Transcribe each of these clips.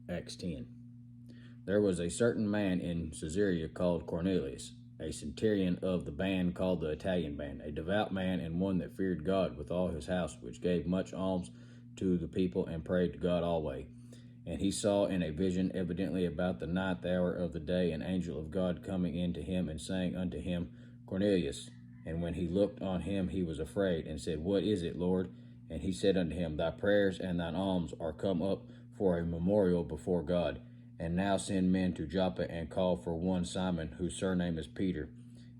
Acts 10. There was a certain man in Caesarea called Cornelius, a centurion of the band called the Italian band, a devout man and one that feared God with all his house, which gave much alms to the people and prayed to God always. And he saw in a vision, evidently about the ninth hour of the day, an angel of God coming in to him and saying unto him, Cornelius. And when he looked on him, he was afraid, and said, What is it, Lord? And he said unto him, Thy prayers and thine alms are come up for a memorial before God. And now send men to Joppa, and call for one Simon, whose surname is Peter.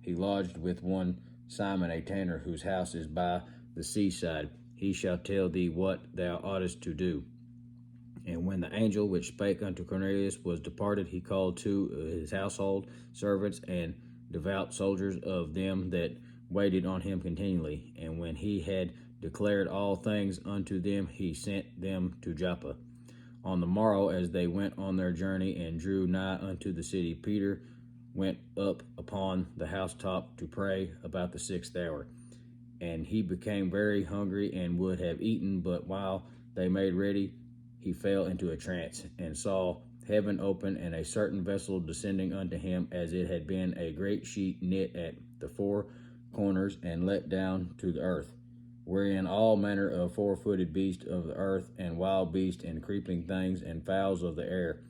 He lodged with one Simon a tanner, whose house is by the seaside. He shall tell thee what thou oughtest to do. And when the angel which spake unto Cornelius was departed, he called to his household servants and devout soldiers of them that waited on him continually. And when he had declared all things unto them, he sent them to Joppa. On the morrow, as they went on their journey and drew nigh unto the city, Peter went up upon the housetop to pray about the 6th hour. And he became very hungry and would have eaten, but while they made ready, he fell into a trance, and saw heaven open, and a certain vessel descending unto him, as it had been a great sheet knit at the four corners, and let down to the earth, wherein all manner of four-footed beasts of the earth, and wild beasts, and creeping things, and fowls of the air.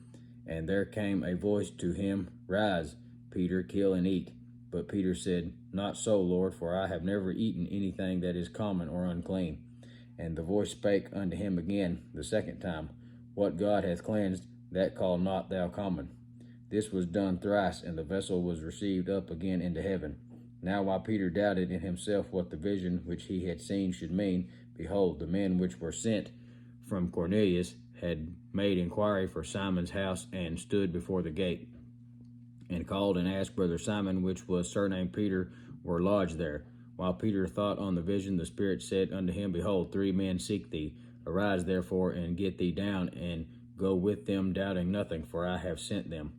And there came a voice to him, Rise, Peter, kill and eat. But Peter said, Not so, Lord, for I have never eaten anything that is common or unclean. And the voice spake unto him again the second time, What God hath cleansed, that call not thou common. This was done thrice, and the vessel was received up again into heaven. Now while Peter doubted in himself what the vision which he had seen should mean, behold, the men which were sent from Cornelius had made inquiry for Simon's house, and stood before the gate, and called and asked brother Simon, which was surnamed Peter, were lodged there. While Peter thought on the vision, the Spirit said unto him, Behold, 3 men seek thee. Arise therefore, and get thee down, and go with them, doubting nothing, for I have sent them.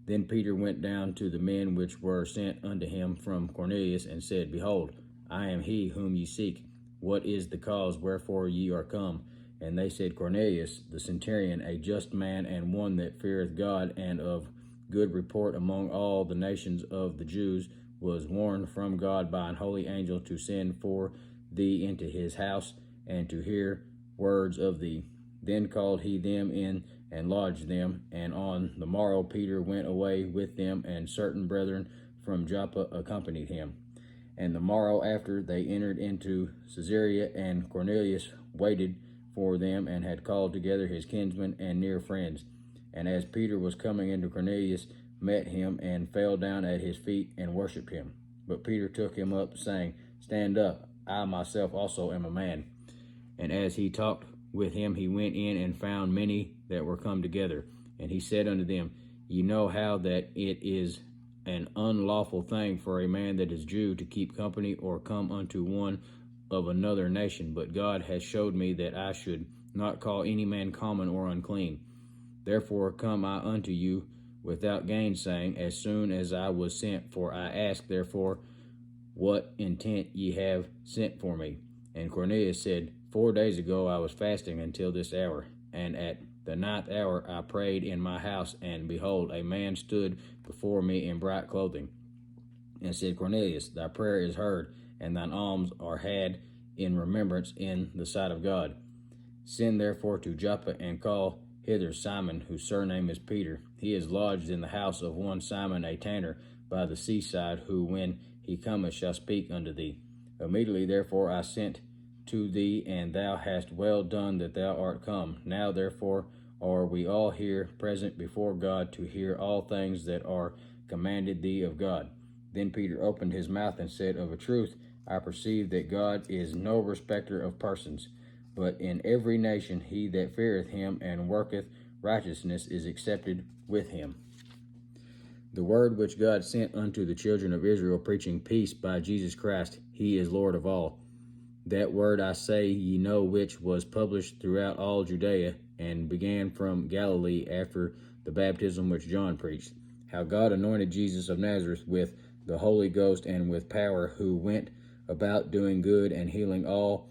Then Peter went down to the men which were sent unto him from Cornelius, and said, Behold, I am he whom ye seek. What is the cause wherefore ye are come? And they said, Cornelius, the centurion, a just man, and one that feareth God, and of good report among all the nations of the Jews, was warned from God by an holy angel to send for thee into his house, and to hear words of thee. Then called he them in, and lodged them. And on the morrow Peter went away with them, and certain brethren from Joppa accompanied him. And the morrow after they entered into Caesarea, and Cornelius waited for them, and had called together his kinsmen and near friends. And as Peter was coming into, Cornelius met him, and fell down at his feet, and worshipped him. But Peter took him up, saying, Stand up, I myself also am a man. And as he talked with him, he went in, and found many that were come together. And he said unto them, Ye know how that it is an unlawful thing for a man that is Jew to keep company, or come unto one of another nation. But God has showed me that I should not call any man common or unclean. Therefore come I unto you without gainsaying, as soon as I was sent. For I ask, therefore, what intent ye have sent for me? And Cornelius said, 4 days ago I was fasting until this hour, and at the 9th hour I prayed in my house, and behold, a man stood before me in bright clothing, and said, Cornelius, thy prayer is heard, and thine alms are had in remembrance in the sight of God. Send therefore to Joppa, and call hither Simon, whose surname is Peter. He is lodged in the house of one Simon a tanner by the seaside, who when he cometh shall speak unto thee. Immediately therefore I sent to thee, and thou hast well done that thou art come. Now therefore are we all here present before God, to hear all things that are commanded thee of God. Then Peter opened his mouth, and said, Of a truth I perceive that God is no respecter of persons, but in every nation he that feareth him and worketh righteousness is accepted with him. The word which God sent unto the children of Israel, preaching peace by Jesus Christ, he is Lord of all. That word I say ye know, which was published throughout all Judea, and began from Galilee after the baptism which John preached, how God anointed Jesus of Nazareth with the Holy Ghost and with power, who went about doing good and healing all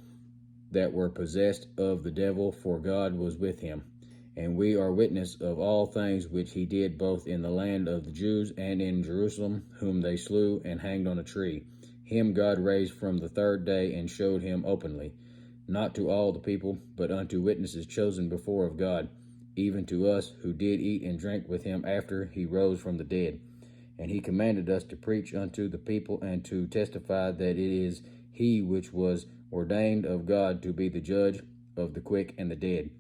that were possessed of the devil, for God was with him. And we are witness of all things which he did both in the land of the Jews and in Jerusalem, whom they slew and hanged on a tree. Him God raised from the third day and showed him openly, not to all the people, but unto witnesses chosen before of God, even to us who did eat and drink with him after he rose from the dead. And he commanded us to preach unto the people and to testify that it is he which was ordained of God to be the judge of the quick and the dead.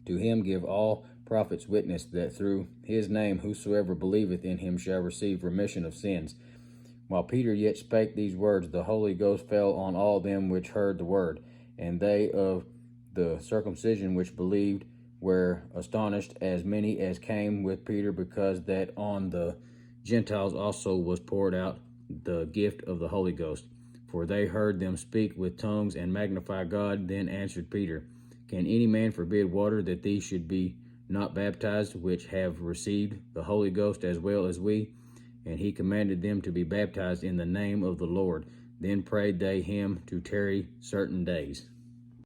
To him give all prophets witness that through his name whosoever believeth in him shall receive remission of sins. While Peter yet spake these words, the Holy Ghost fell on all them which heard the word. And they of the circumcision which believed were astonished, as many as came with Peter, because that on the Gentiles also was poured out the gift of the Holy Ghost. For they heard them speak with tongues and magnify God. Then answered Peter, Can any man forbid water that these should be not baptized, which have received the Holy Ghost as well as we? And he commanded them to be baptized in the name of the Lord. Then prayed they him to tarry certain days.